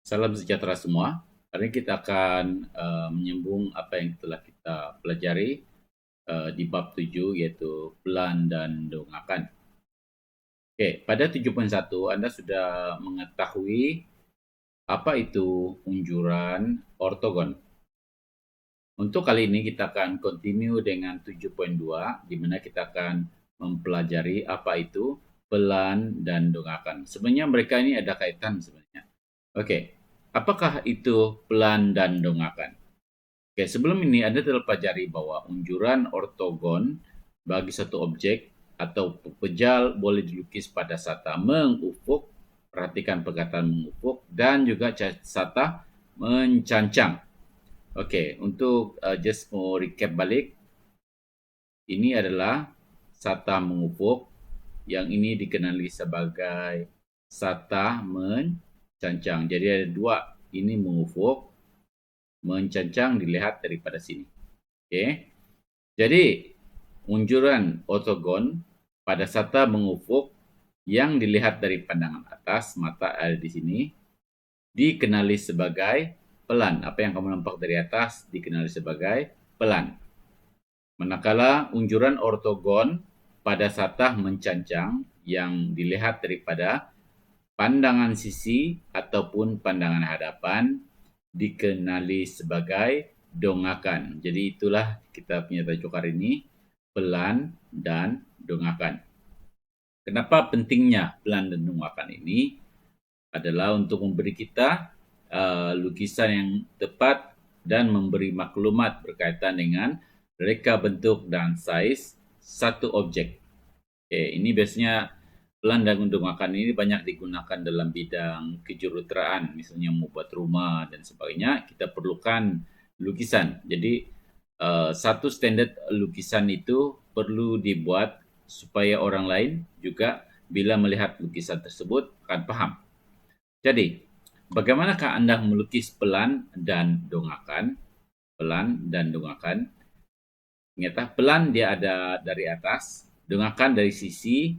Salam sejahtera semua. Hari ini kita akan menyambung apa yang telah kita pelajari di bab 7 yaitu pelan dan donghakan. Oke, pada 7.1 Anda sudah mengetahui apa itu unjuran ortogon. Untuk kali ini kita akan continue dengan 7.2 di mana kita akan mempelajari apa itu pelan dan donghakan. Sebenarnya mereka ini ada kaitan sebenarnya. Oke, apakah itu pelan dan donghakan? Oke, sebelum ini Anda telah pelajari bahwa unjuran ortogon bagi satu objek atau pejal boleh dilukis pada sata mengufuk, perhatikan perkataan mengufuk, dan juga sata mencancang. Oke, untuk just mau recap balik, ini adalah sata mengufuk, yang ini dikenali sebagai sata mencancang. Jadi ada dua, ini mengufuk, mencancang dilihat daripada sini. Oke. Jadi unjuran ortogon pada sata mengufuk yang dilihat dari pandangan atas, mata ada di sini, dikenali sebagai pelan. Apa yang kamu nampak dari atas dikenali sebagai pelan. Manakala unjuran ortogon pada sata mencancang yang dilihat daripada pandangan sisi ataupun pandangan hadapan dikenali sebagai donghakan. Jadi itulah kita punya tajuk hari ini, pelan dan donghakan. Kenapa pentingnya pelan dan donghakan ini? Adalah untuk memberi kita lukisan yang tepat dan memberi maklumat berkaitan dengan reka bentuk dan saiz satu objek. Oke, ini biasanya pelan dan donghakan ini banyak digunakan dalam bidang kejuruteraan, misalnya membuat rumah dan sebagainya. Kita perlukan lukisan. Jadi satu standar lukisan itu perlu dibuat supaya orang lain juga bila melihat lukisan tersebut akan paham. Jadi, bagaimanakah Anda melukis pelan dan donghakan? Pelan dan donghakan. Ingat, pelan dia ada dari atas, donghakan dari sisi,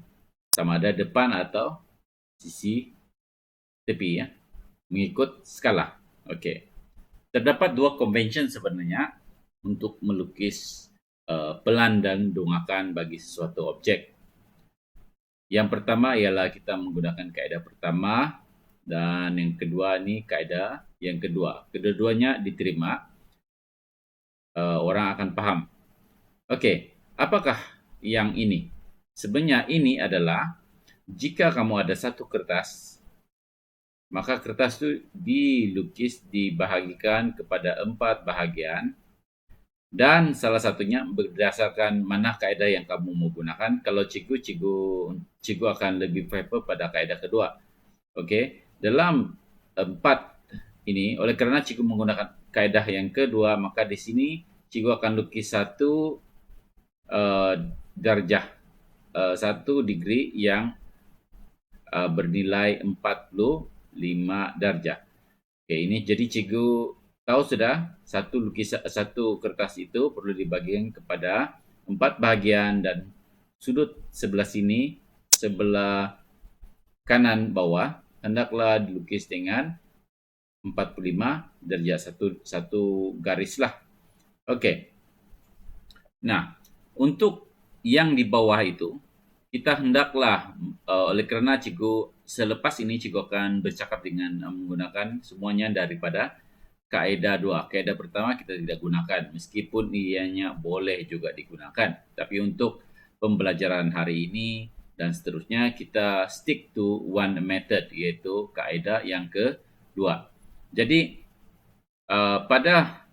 sama ada depan atau sisi tepi ya, mengikut skala. Oke. Terdapat dua convention sebenarnya untuk melukis pelan dan donghakan bagi sesuatu objek. Yang pertama ialah kita menggunakan kaedah pertama, dan yang kedua ini kaedah yang kedua. Kedua-duanya diterima, orang akan paham. Oke, apakah yang ini? Sebenarnya ini adalah jika kamu ada satu kertas, maka kertas itu dilukis, dibahagikan kepada 4 bahagian, dan salah satunya berdasarkan mana kaedah yang kamu mau gunakan. Kalau cikgu akan lebih prefer pada kaedah kedua. Oke, dalam 4 ini, oleh karena cikgu menggunakan kaedah yang kedua, maka di sini cikgu akan lukis satu darjah, 1 degree yang bernilai 45 darjah. Oke, ini jadi cikgu tahu sudah satu kertas itu perlu dibagikan kepada 4 bahagian, dan sudut sebelah sini, sebelah kanan bawah, hendaklah dilukis dengan 45 derajat, satu garis lah. Oke. Nah, untuk yang di bawah itu, kita hendaklah, oleh karena cikgu selepas ini cikgu akan bercakap dengan menggunakan semuanya daripada kaedah 2. Kaedah pertama kita tidak gunakan, meskipun ianya boleh juga digunakan. Tapi untuk pembelajaran hari ini dan seterusnya, kita stick to one method, yaitu kaedah yang kedua. Jadi pada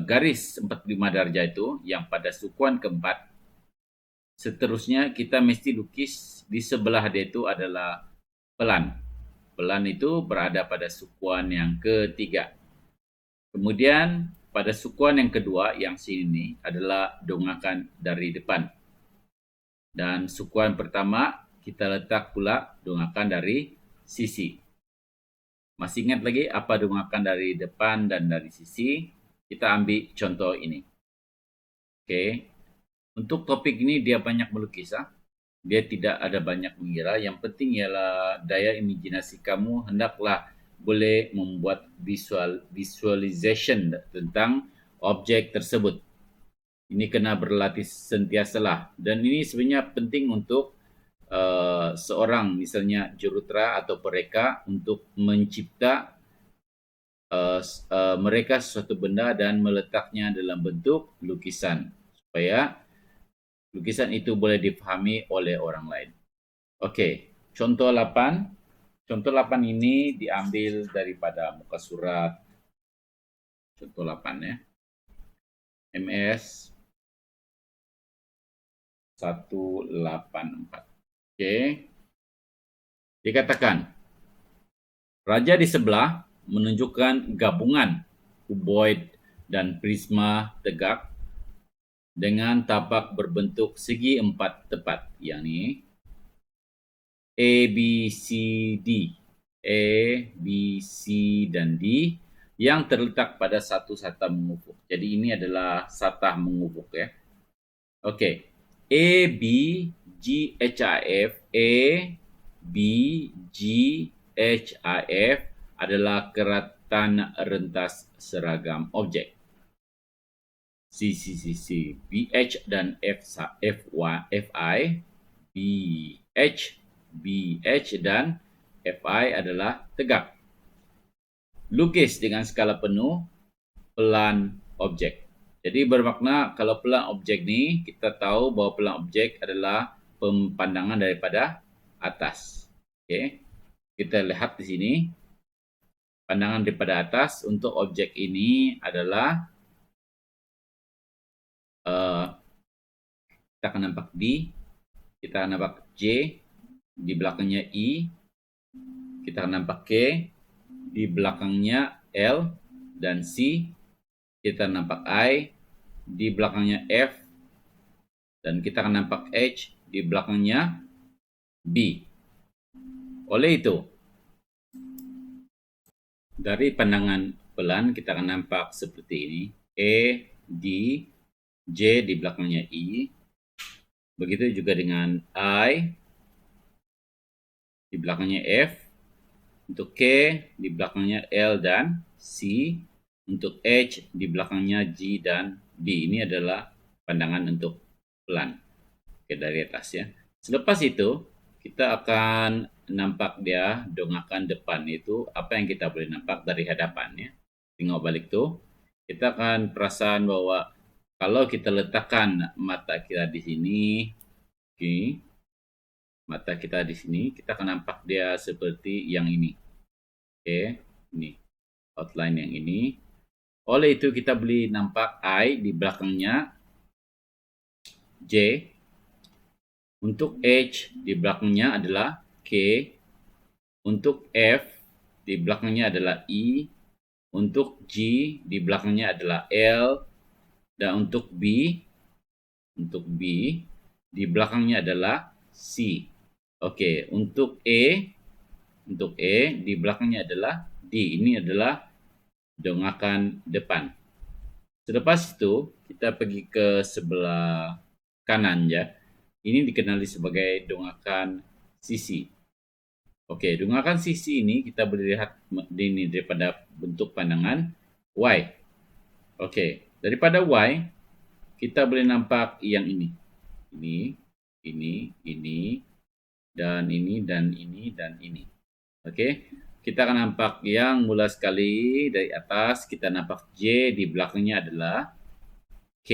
garis 45 darjah itu, yang pada sukuan keempat, seterusnya kita mesti lukis di sebelah dia itu adalah pelan. Pelan itu berada pada sukuan yang ketiga. Kemudian pada sukuan yang kedua, yang sini adalah donghakan dari depan. Dan sukuan pertama kita letak pula donghakan dari sisi. Masih ingat lagi apa donghakan dari depan dan dari sisi? Kita ambil contoh ini. Oke. Untuk topik ini dia banyak melukis. dia tidak ada banyak mengira. Yang penting ialah daya imajinasi kamu hendaklah boleh membuat visualization tentang objek tersebut. Ini kena berlatih sentiasalah. Dan ini sebenarnya penting untuk seorang misalnya jurutera atau pereka untuk mencipta mereka sesuatu benda dan meletaknya dalam bentuk lukisan supaya lukisan itu boleh dipahami oleh orang lain. Okey, contoh 8. Contoh 8 ini diambil daripada muka surat. Contoh 8 ya. MS 184. Okey. Dikatakan, raja di sebelah menunjukkan gabungan kuboid dan prisma tegak dengan tapak berbentuk segi empat tepat, yakni A, B, C, D. A, B, C, dan D yang terletak pada satu satah mengufuk. Jadi ini adalah satah mengufuk ya. Okey. A, B, G, H, I, F. A, B, G, H, I, F adalah keratan rentas seragam objek. C, C, C, C, B, H dan F, F, Y, F, I, B, H, B, H dan F, I adalah tegak. Lukis dengan skala penuh pelan objek. Jadi bermakna kalau pelan objek ni, kita tahu bahawa pelan objek adalah pemandangan daripada atas. Okey. Kita lihat di sini. Pandangan daripada atas untuk objek ini adalah kita akan nampak D, kita akan nampak J, di belakangnya I, kita akan nampak K, di belakangnya L dan C, kita nampak I, di belakangnya F, dan kita akan nampak H, di belakangnya B. Oleh itu, dari pandangan pelan kita akan nampak seperti ini. A, D, J di belakangnya I. Begitu juga dengan I, di belakangnya F. Untuk K, di belakangnya L dan C. Untuk H, di belakangnya G dan B. Ini adalah pandangan untuk pelan. Oke, dari atas ya. Selepas itu, kita akan nampak dia dongakan depan itu apa yang kita boleh nampak dari hadapan ya. Tengok balik tu, kita akan perasan bahwa kalau kita letakkan mata kita di sini, okay, mata kita di sini, kita akan nampak dia seperti yang ini. Okay, ini outline yang ini. Oleh itu kita boleh nampak I di belakangnya J. Untuk H di belakangnya adalah K. Untuk F di belakangnya adalah I. Untuk G di belakangnya adalah L. Dan untuk B di belakangnya adalah C. Okey, untuk A di belakangnya adalah D. Ini adalah dongakan depan. Selepas itu kita pergi ke sebelah kanan ya. Ini dikenali sebagai dongakan sisi. Okey, dongakan sisi ini kita boleh lihat ini daripada bentuk pandangan Y. Okey, daripada Y kita boleh nampak yang ini. Ini dan ini. Okey, kita akan nampak yang mula sekali dari atas kita nampak J di belakangnya adalah K.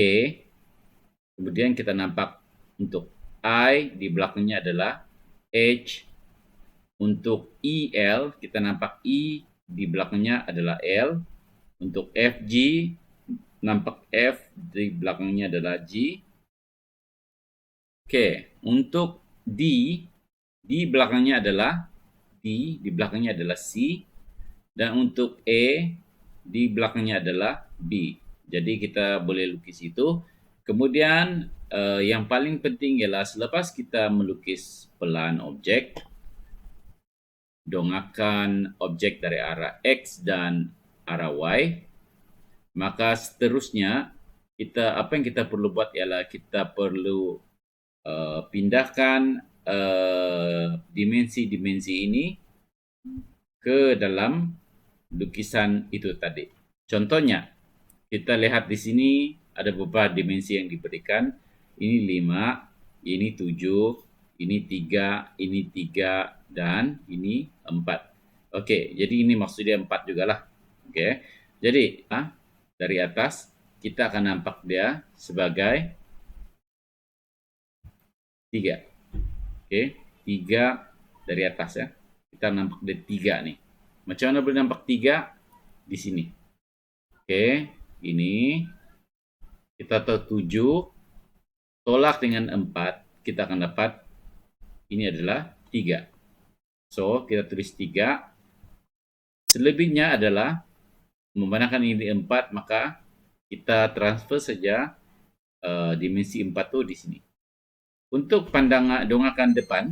Kemudian kita nampak untuk I di belakangnya adalah H. Untuk EL kita nampak I di belakangnya adalah L. Untuk FG nampak F di belakangnya adalah G. Okey, untuk D di belakangnya adalah D, di belakangnya adalah C. Dan untuk A di belakangnya adalah B. Jadi kita boleh lukis itu. Kemudian yang paling penting ialah selepas kita melukis pelan objek, dongakan objek dari arah X dan arah Y, maka seterusnya apa yang kita perlu buat ialah kita perlu pindahkan dimensi-dimensi ini ke dalam lukisan itu tadi. Contohnya, kita lihat di sini ada beberapa dimensi yang diberikan. Ini 5, ini 7, ini 3, ini 3, dan ini 4. Oke, jadi ini maksudnya 4 juga lah. Oke, jadi dari atas kita akan nampak dia sebagai 3. Oke, 3 dari atas ya. Kita nampak dia 3 nih. Macam mana boleh nampak 3? Di sini. Oke, ini kita tahu 7 tolak dengan 4, kita akan dapat ini adalah 3. So, kita tulis 3. Selebihnya adalah memandangkan ini 4, maka kita transfer saja dimensi 4 itu di sini. Untuk pandangan donghakan depan,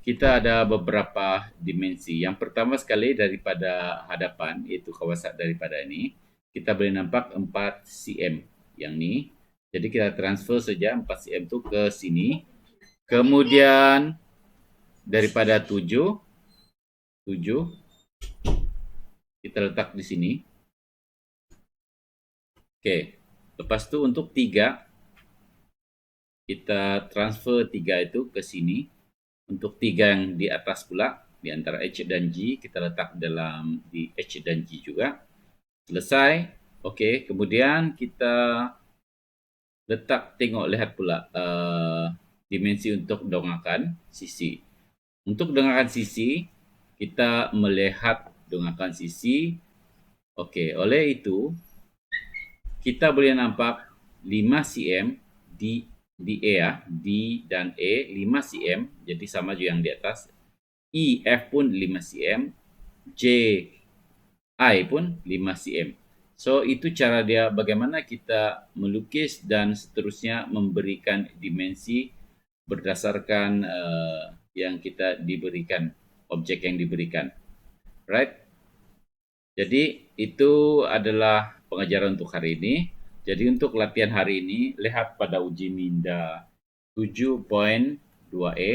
kita ada beberapa dimensi. Yang pertama sekali daripada hadapan, yaitu kawasan daripada ini, kita boleh nampak 4 cm yang ini. Jadi kita transfer saja 4 cm itu ke sini. Kemudian daripada 7 kita letak di sini. Oke, lepas itu untuk 3 kita transfer 3 itu ke sini. Untuk 3 yang di atas pula, di antara H dan G, kita letak di H dan G juga. Selesai. Oke, kemudian kita lihat pula dimensi untuk donghakan sisi. Untuk donghakan sisi, kita melihat donghakan sisi. Oke, oleh itu, kita boleh nampak 5 cm di E ya, D dan E 5 cm, jadi sama juga yang di atas. I, F pun 5 cm, J, I pun 5 cm. So, itu cara dia bagaimana kita melukis dan seterusnya memberikan dimensi berdasarkan yang kita diberikan, objek yang diberikan. Right? Jadi, itu adalah pengajaran untuk hari ini. Jadi untuk latihan hari ini, lihat pada uji minda 7.2e,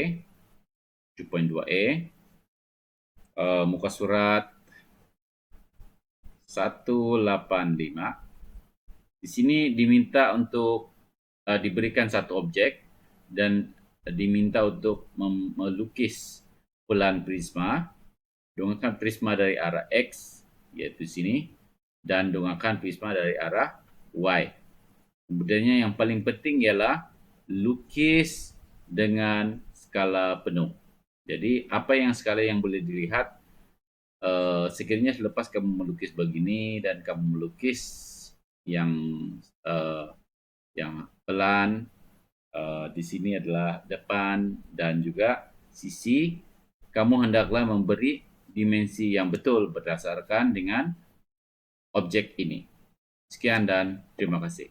muka surat 185. Di sini diminta untuk diberikan satu objek dan diminta untuk melukis pelan prisma, donghakan prisma dari arah X, yaitu sini, dan donghakan prisma dari arah Y. Kemudiannya yang paling penting ialah lukis dengan skala penuh. Jadi apa yang skala yang boleh dilihat, sekiranya selepas kamu melukis begini dan kamu melukis yang pelan, di sini adalah depan dan juga sisi, kamu hendaklah memberi dimensi yang betul berdasarkan dengan objek ini. Sekian dan terima kasih.